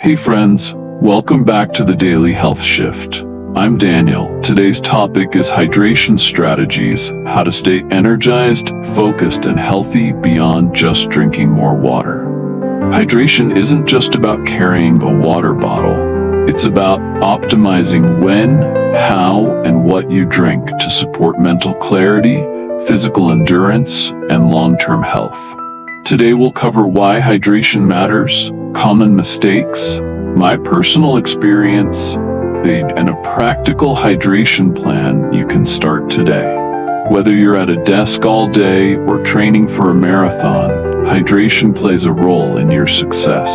Hey friends, welcome back to the Daily Health Shift. I'm Daniel. Today's topic is hydration strategies, how to stay energized, focused, and healthy beyond just drinking more water. Hydration isn't just about carrying a water bottle. It's about optimizing when, how, and what you drink to support mental clarity, physical endurance, and long-term health. Today we'll cover why hydration matters, common mistakes, my personal experience, and a practical hydration plan you can start today. Whether you're at a desk all day or training for a marathon, hydration plays a role in your success.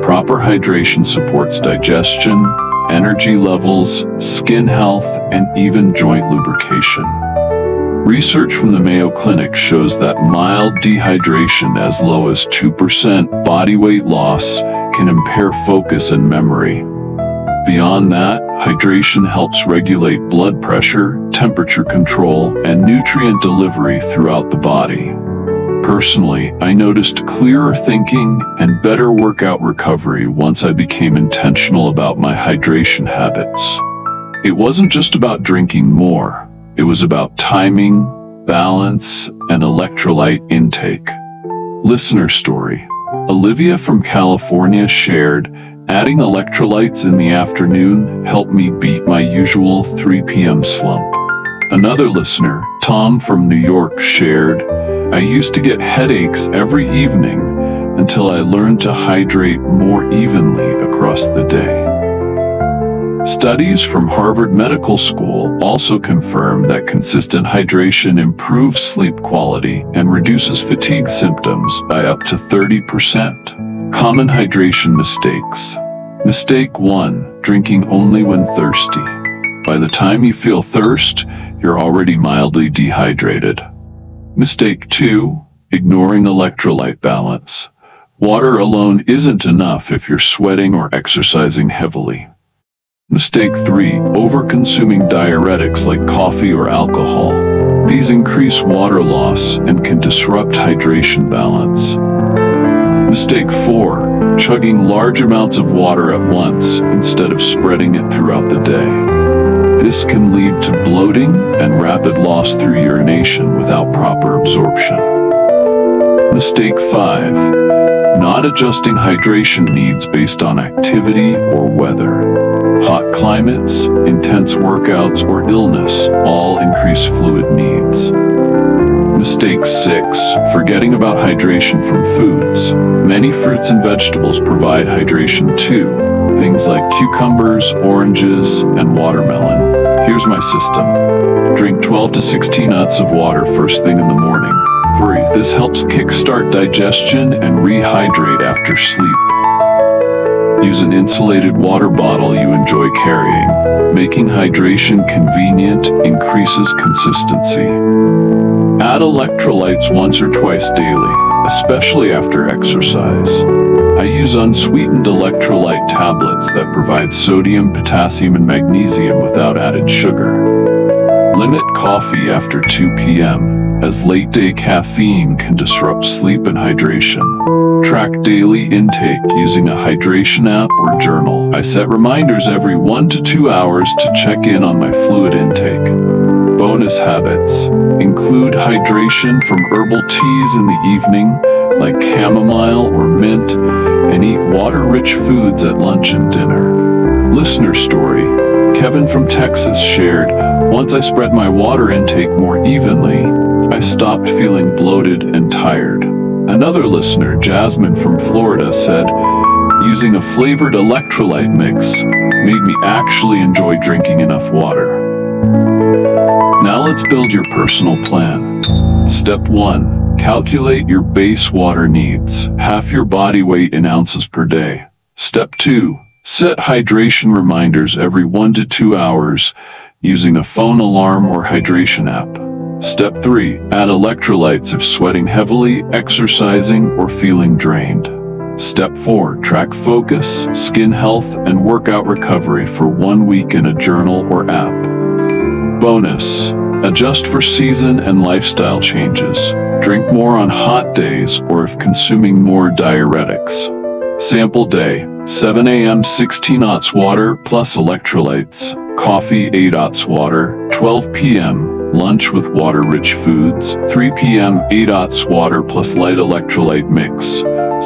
Proper hydration supports digestion, energy levels, skin health, and even joint lubrication. Research from the Mayo Clinic shows that mild dehydration as low as 2% body weight loss can impair focus and memory. Beyond that, hydration helps regulate blood pressure, temperature control, and nutrient delivery throughout the body. Personally, I noticed clearer thinking and better workout recovery once I became intentional about my hydration habits. It wasn't just about drinking more. It was about timing, balance, and electrolyte intake. Listener story. Olivia from California shared, adding electrolytes in the afternoon helped me beat my usual 3 p.m. slump. Another listener, Tom from New York, shared, I used to get headaches every evening until I learned to hydrate more evenly across the day. Studies from Harvard Medical School also confirm that consistent hydration improves sleep quality and reduces fatigue symptoms by up to 30%. Common hydration mistakes. Mistake 1, drinking only when thirsty. By the time you feel thirst, you're already mildly dehydrated. Mistake 2, ignoring electrolyte balance. Water alone isn't enough if you're sweating or exercising heavily. Mistake 3, over-consuming diuretics like coffee or alcohol. These increase water loss and can disrupt hydration balance. Mistake 4, chugging large amounts of water at once instead of spreading it throughout the day. This can lead to bloating and rapid loss through urination without proper absorption. Mistake 5, not adjusting hydration needs based on activity or weather. Hot climates, intense workouts, or illness all increase fluid needs. Mistake 6, forgetting about hydration from foods. Many fruits and vegetables provide hydration too, things like cucumbers, oranges, and watermelon. Here's my system. Drink 12 to 16 ounces of water first thing in the morning. This helps kickstart digestion and rehydrate after sleep. Use an insulated water bottle you enjoy carrying. Making hydration convenient increases consistency. Add electrolytes once or twice daily, especially after exercise. I use unsweetened electrolyte tablets that provide sodium, potassium, and magnesium without added sugar. Limit coffee after 2 p.m., as late-day caffeine can disrupt sleep and hydration. Track daily intake using a hydration app or journal. I set reminders every 1 to 2 hours to check in on my fluid intake. Bonus habits. Include hydration from herbal teas in the evening, like chamomile or mint, and eat water-rich foods at lunch and dinner. Listener story. Kevin from Texas shared, once I spread my water intake more evenly, I stopped feeling bloated and tired. Another listener, Jasmine from Florida, said, using a flavored electrolyte mix made me actually enjoy drinking enough water. Now let's build your personal plan. Step 1, calculate your base water needs, half your body weight in ounces per day. Step 2, set hydration reminders every 1 to 2 hours using a phone alarm or hydration app. Step 3, add electrolytes if sweating heavily, exercising, or feeling drained. Step 4, track focus, skin health, and workout recovery for 1 week in a journal or app. Bonus, adjust for season and lifestyle changes. Drink more on hot days or if consuming more diuretics. Sample day, 7 a.m. 16 ounce water plus electrolytes. Coffee 8 ounce water. 12 p.m. lunch with water-rich foods. 3 p.m. 8 ounce water plus light electrolyte mix.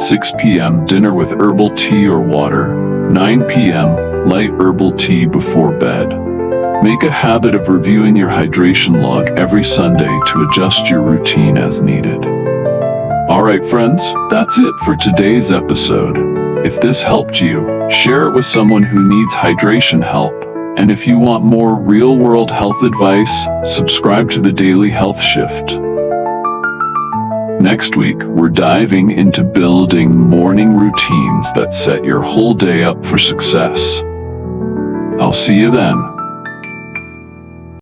6 p.m. dinner with herbal tea or water. 9 p.m. light herbal tea before bed. Make a habit of reviewing your hydration log every Sunday to adjust your routine as needed. Alright friends, that's it for today's episode. If this helped you, share it with someone who needs hydration help. And if you want more real-world health advice, subscribe to the Daily Health Shift. Next week, we're diving into building morning routines that set your whole day up for success. I'll see you then.